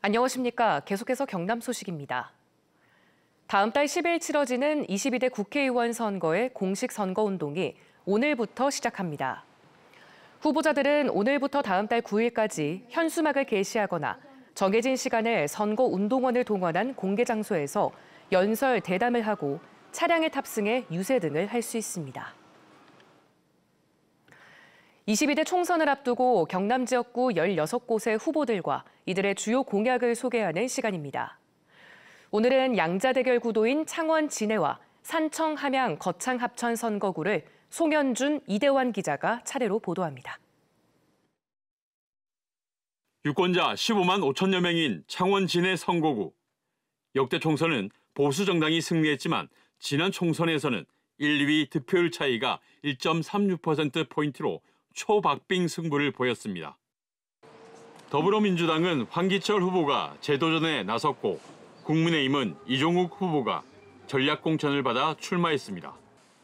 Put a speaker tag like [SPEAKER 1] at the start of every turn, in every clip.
[SPEAKER 1] 안녕하십니까. 계속해서 경남 소식입니다. 다음 달 10일 치러지는 22대 국회의원 선거의 공식 선거운동이 오늘부터 시작합니다. 후보자들은 오늘부터 다음 달 9일까지 현수막을 게시하거나 정해진 시간에 선거운동원을 동원한 공개 장소에서 연설, 대담을 하고 차량에 탑승해 유세 등을 할 수 있습니다. 22대 총선을 앞두고 경남 지역구 16곳의 후보들과 이들의 주요 공약을 소개하는 시간입니다. 오늘은 양자대결 구도인 창원 진해와 산청 함양 거창 합천 선거구를 송현준, 이대환 기자가 차례로 보도합니다.
[SPEAKER 2] 유권자 15만 5천여 명인 창원 진해 선거구. 역대 총선은 보수 정당이 승리했지만 지난 총선에서는 1, 2위 득표율 차이가 1.36%포인트로 초박빙 승부를 보였습니다. 더불어민주당은 황기철 후보가 재도전에 나섰고 국민의힘은 이종욱 후보가 전략공천을 받아 출마했습니다.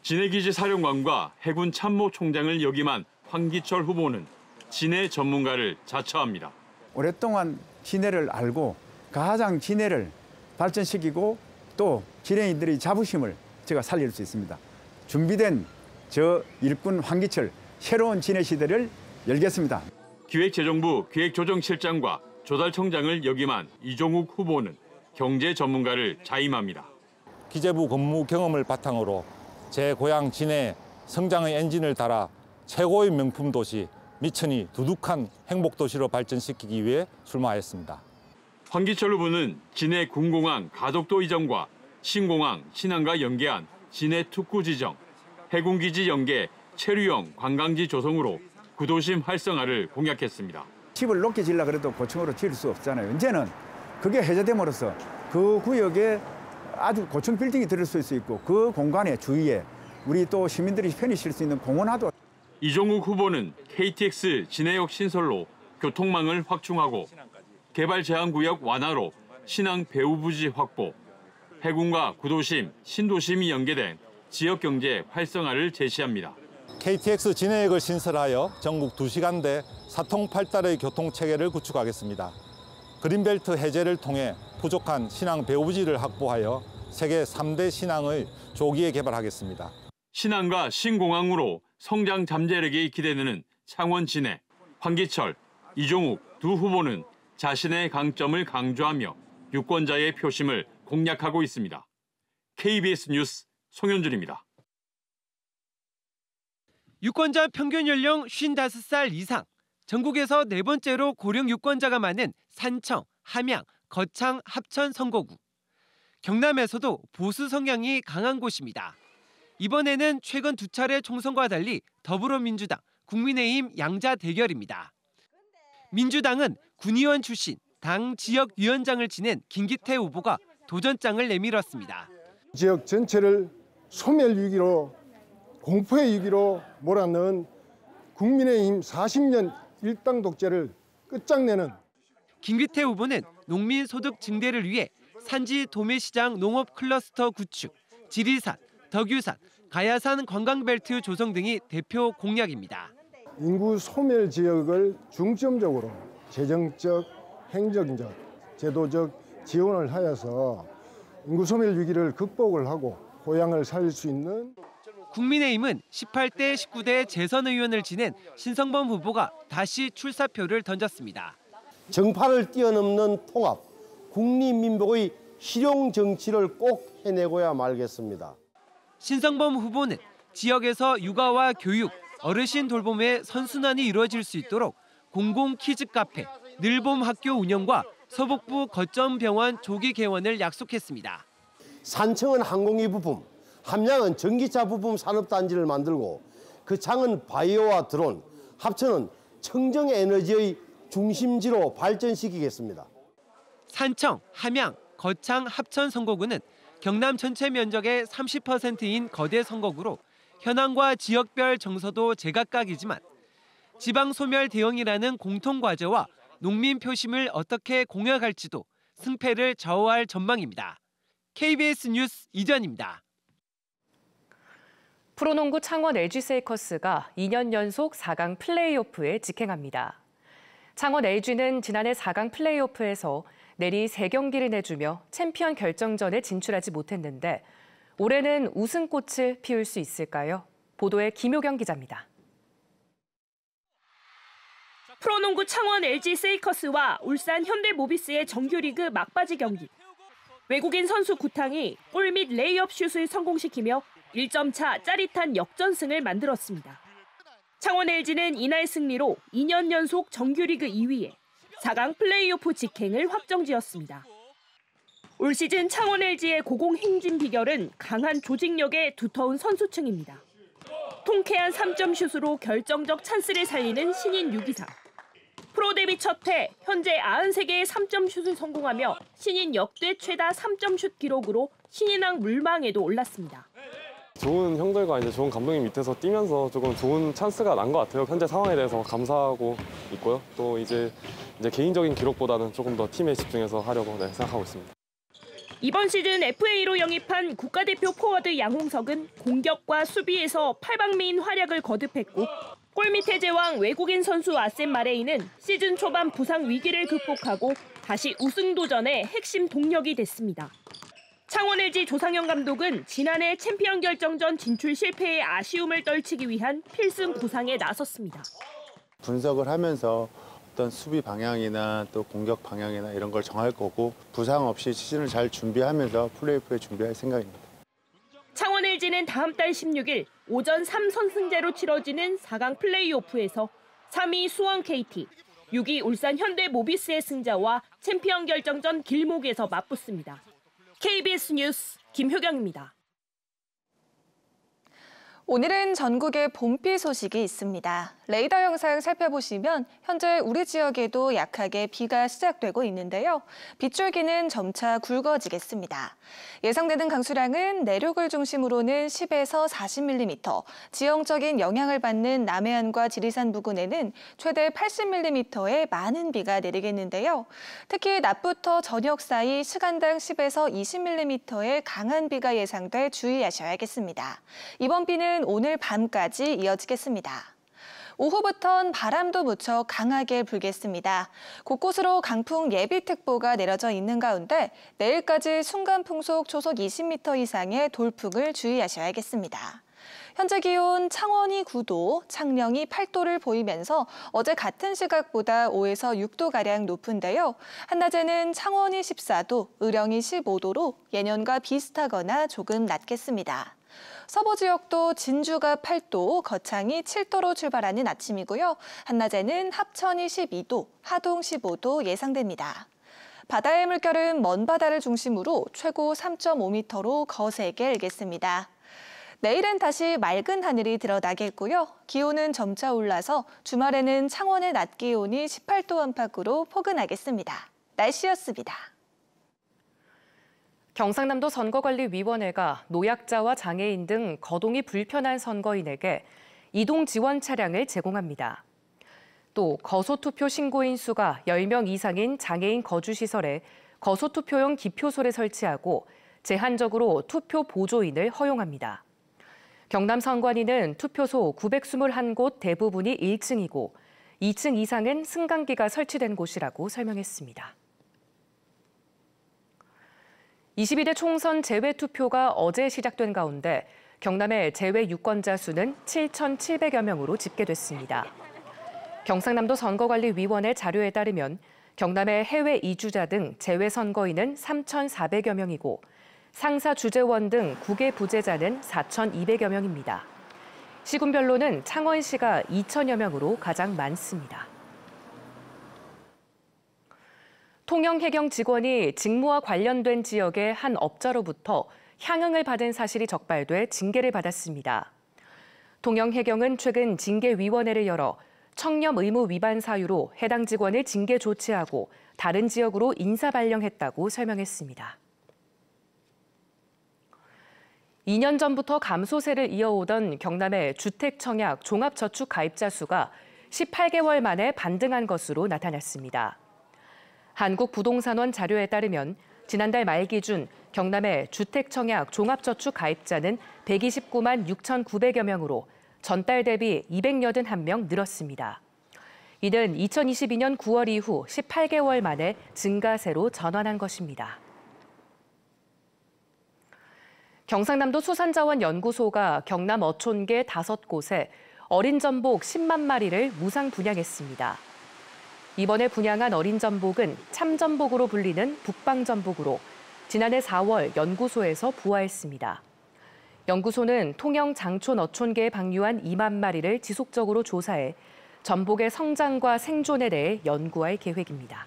[SPEAKER 2] 진해기지 사령관과 해군 참모총장을 역임한 황기철 후보는 진해 전문가를 자처합니다.
[SPEAKER 3] 오랫동안 진해를 알고 가장 진해를 발전시키고 또 진해인들의 자부심을 제가 살릴 수 있습니다. 준비된 저 일꾼 황기철, 새로운 진해 시대를 열겠습니다.
[SPEAKER 2] 기획재정부 기획조정실장과 조달청장을 역임한 이종욱 후보는 경제 전문가를 자임합니다.
[SPEAKER 4] 기재부 근무 경험을 바탕으로 제 고향 진해 성장의 엔진을 달아 최고의 명품 도시 미천이 두둑한 행복 도시로 발전시키기 위해 출마하였습니다.
[SPEAKER 2] 황기철 후보는 진해 군공항 가덕도 이전과 신공항 신안과 연계한 진해 특구 지정, 해군기지 연계 체류형 관광지 조성으로 구도심 활성화를 공약했습니다.
[SPEAKER 3] 집을 높게 지으려고 그래도 고층으로 지을 수 없잖아요. 이제는 그게 해제됨으로써 그 구역에 아주 고층 빌딩이 들을 수 있고 그 공간의 주위에 우리 또 시민들이 편히 쉴 수 있는 공원화도.
[SPEAKER 2] 이종욱 후보는 KTX 진해역 신설로 교통망을 확충하고 개발 제한구역 완화로 신항 배후부지 확보, 해군과 구도심, 신도심이 연계된 지역경제 활성화를 제시합니다.
[SPEAKER 4] KTX 진해역을 신설하여 전국 2시간대 사통팔달의 교통체계를 구축하겠습니다. 그린벨트 해제를 통해 부족한 신항 배후부지를 확보하여 세계 3대 신항의 조기에 개발하겠습니다.
[SPEAKER 2] 신항과 신공항으로 성장 잠재력이 기대되는 창원 진해, 황기철, 이종욱 두 후보는 자신의 강점을 강조하며 유권자의 표심을 공략하고 있습니다. KBS 뉴스 송현준입니다.
[SPEAKER 5] 유권자 평균 연령 55살 이상, 전국에서 네 번째로 고령 유권자가 많은 산청, 함양, 거창, 합천 선거구. 경남에서도 보수 성향이 강한 곳입니다. 이번에는 최근 두 차례 총선과 달리 더불어민주당, 국민의힘 양자 대결입니다. 민주당은 군의원 출신 당 지역위원장을 지낸 김기태 후보가 도전장을 내밀었습니다.
[SPEAKER 6] 지역 전체를 소멸 위기로, 공포의 위기로 몰아넣은 국민의힘 40년 일당 독재를 끝장내는.
[SPEAKER 5] 김기태 후보는 농민 소득 증대를 위해 산지 도매시장 농업 클러스터 구축, 지리산, 덕유산, 가야산 관광벨트 조성 등이 대표 공약입니다.
[SPEAKER 6] 인구 소멸 지역을 중점적으로 재정적, 행정적, 제도적 지원을 하여서 인구 소멸 위기를 극복을 하고 고향을 살릴 수 있는.
[SPEAKER 5] 국민의힘은 18대 19대 재선 의원을 지낸 신성범 후보가 다시 출사표를 던졌습니다.
[SPEAKER 7] 정파를 뛰어넘는 통합, 국리민복의 실용 정치를 꼭 해내고야 말겠습니다.
[SPEAKER 5] 신성범 후보는 지역에서 육아와 교육, 어르신 돌봄의 선순환이 이루어질 수 있도록 공공 키즈 카페, 늘봄 학교 운영과 서북부 거점 병원 조기 개원을 약속했습니다.
[SPEAKER 7] 산청은 항공기 부품, 함양은 전기차 부품 산업단지를 만들고 거창은 바이오와 드론, 합천은 청정 에너지의 중심지로 발전시키겠습니다.
[SPEAKER 5] 산청, 함양, 거창, 합천 선거구는 경남 전체 면적의 30%인 거대 선거구로 현황과 지역별 정서도 제각각이지만 지방 소멸 대응이라는 공통 과제와 농민 표심을 어떻게 공약할지도 승패를 좌우할 전망입니다. KBS 뉴스 이전입니다.
[SPEAKER 1] 프로농구 창원 LG 세이커스가 2년 연속 4강 플레이오프에 직행합니다. 창원 LG는 지난해 4강 플레이오프에서 내리 3경기를 내주며 챔피언 결정전에 진출하지 못했는데 올해는 우승꽃을 피울 수 있을까요? 보도에 김효경 기자입니다.
[SPEAKER 8] 프로농구 창원 LG 세이커스와 울산 현대모비스의 정규리그 막바지 경기. 외국인 선수 구탕이 골 및 레이업 슛을 성공시키며 1점 차 짜릿한 역전승을 만들었습니다. 창원 LG는 이날 승리로 2년 연속 정규리그 2위에 4강 플레이오프 직행을 확정지었습니다. 올 시즌 창원 LG의 고공행진 비결은 강한 조직력의 두터운 선수층입니다. 통쾌한 3점 슛으로 결정적 찬스를 살리는 신인 유기상. 프로 데뷔 첫 해 현재 93개의 3점 슛을 성공하며 신인 역대 최다 3점 슛 기록으로 신인왕 물망에도 올랐습니다.
[SPEAKER 9] 좋은 형들과 이제 좋은 감독님 밑에서 뛰면서 조금 좋은 찬스가 난 것 같아요. 현재 상황에 대해서 감사하고 있고요. 또 이제 개인적인 기록보다는 조금 더 팀에 집중해서 하려고 생각하고 있습니다.
[SPEAKER 8] 이번 시즌 FA로 영입한 국가대표 포워드 양홍석은 공격과 수비에서 팔방미인 활약을 거듭했고 골밑의 제왕 외국인 선수 아셈 마레이는 시즌 초반 부상 위기를 극복하고 다시 우승 도전의 핵심 동력이 됐습니다. 창원 LG 조상현 감독은 지난해 챔피언 결정전 진출 실패의 아쉬움을 떨치기 위한 필승 구상에 나섰습니다.
[SPEAKER 10] 분석을 하면서 어떤 수비 방향이나 또 공격 방향이나 이런 걸 정할 거고 부상 없이 시즌을 잘 준비하면서 플레이오프에 준비할 생각입니다.
[SPEAKER 8] 창원 LG는 다음 달 16일 오전 3선승제로 치러지는 4강 플레이오프에서 3위 수원 KT, 6위 울산 현대모비스의 승자와 챔피언 결정전 길목에서 맞붙습니다. KBS 뉴스 김효경입니다.
[SPEAKER 11] 오늘은 전국에 봄비 소식이 있습니다. 레이더 영상 살펴보시면 현재 우리 지역에도 약하게 비가 시작되고 있는데요. 빗줄기는 점차 굵어지겠습니다. 예상되는 강수량은 내륙을 중심으로는 10에서 40mm, 지형적인 영향을 받는 남해안과 지리산 부근에는 최대 80mm의 많은 비가 내리겠는데요. 특히 낮부터 저녁 사이 시간당 10에서 20mm의 강한 비가 예상돼 주의하셔야겠습니다. 이번 비는 오늘 밤까지 이어지겠습니다. 오후부턴 바람도 무척 강하게 불겠습니다. 곳곳으로 강풍 예비특보가 내려져 있는 가운데 내일까지 순간풍속 초속 20m 이상의 돌풍을 주의하셔야겠습니다. 현재 기온 창원이 9도, 창녕이 8도를 보이면서 어제 같은 시각보다 5에서 6도가량 높은데요. 한낮에는 창원이 14도, 의령이 15도로 예년과 비슷하거나 조금 낮겠습니다. 서부 지역도 진주가 8도, 거창이 7도로 출발하는 아침이고요. 한낮에는 합천이 12도, 하동 15도 예상됩니다. 바다의 물결은 먼 바다를 중심으로 최고 3.5m로 거세게 일겠습니다. 내일은 다시 맑은 하늘이 드러나겠고요. 기온은 점차 올라서 주말에는 창원의 낮 기온이 18도 안팎으로 포근하겠습니다. 날씨였습니다.
[SPEAKER 1] 경상남도 선거관리위원회가 노약자와 장애인 등 거동이 불편한 선거인에게 이동 지원 차량을 제공합니다. 또 거소투표 신고인 수가 10명 이상인 장애인 거주시설에 거소투표용 기표소를 설치하고 제한적으로 투표 보조인을 허용합니다. 경남 선관위는 투표소 921곳 대부분이 1층이고 2층 이상은 승강기가 설치된 곳이라고 설명했습니다. 22대 총선 재외투표가 어제 시작된 가운데 경남의 재외 유권자 수는 7,700여 명으로 집계됐습니다. 경상남도 선거관리위원회 자료에 따르면 경남의 해외 이주자 등 재외 선거인은 3,400여 명이고 상사 주재원 등 국외 부재자는 4,200여 명입니다. 시군별로는 창원시가 2,000여 명으로 가장 많습니다. 통영해경 직원이 직무와 관련된 지역의 한 업자로부터 향응을 받은 사실이 적발돼 징계를 받았습니다. 통영해경은 최근 징계위원회를 열어 청렴 의무 위반 사유로 해당 직원을 징계 조치하고 다른 지역으로 인사 발령했다고 설명했습니다. 2년 전부터 감소세를 이어오던 경남의 주택청약 종합저축 가입자 수가 18개월 만에 반등한 것으로 나타났습니다. 한국부동산원 자료에 따르면 지난달 말 기준 경남의 주택청약 종합저축 가입자는 129만 6,900여 명으로 전달 대비 281명 늘었습니다. 이는 2022년 9월 이후 18개월 만에 증가세로 전환한 것입니다. 경상남도 수산자원연구소가 경남 어촌계 5곳에 어린 전복 10만 마리를 무상 분양했습니다. 이번에 분양한 어린 전복은 참전복으로 불리는 북방전복으로 지난해 4월 연구소에서 부화했습니다. 연구소는 통영 장촌 어촌계에 방류한 2만 마리를 지속적으로 조사해 전복의 성장과 생존에 대해 연구할 계획입니다.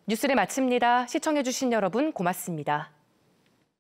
[SPEAKER 1] 뉴스를 마칩니다. 시청해주신 여러분 고맙습니다.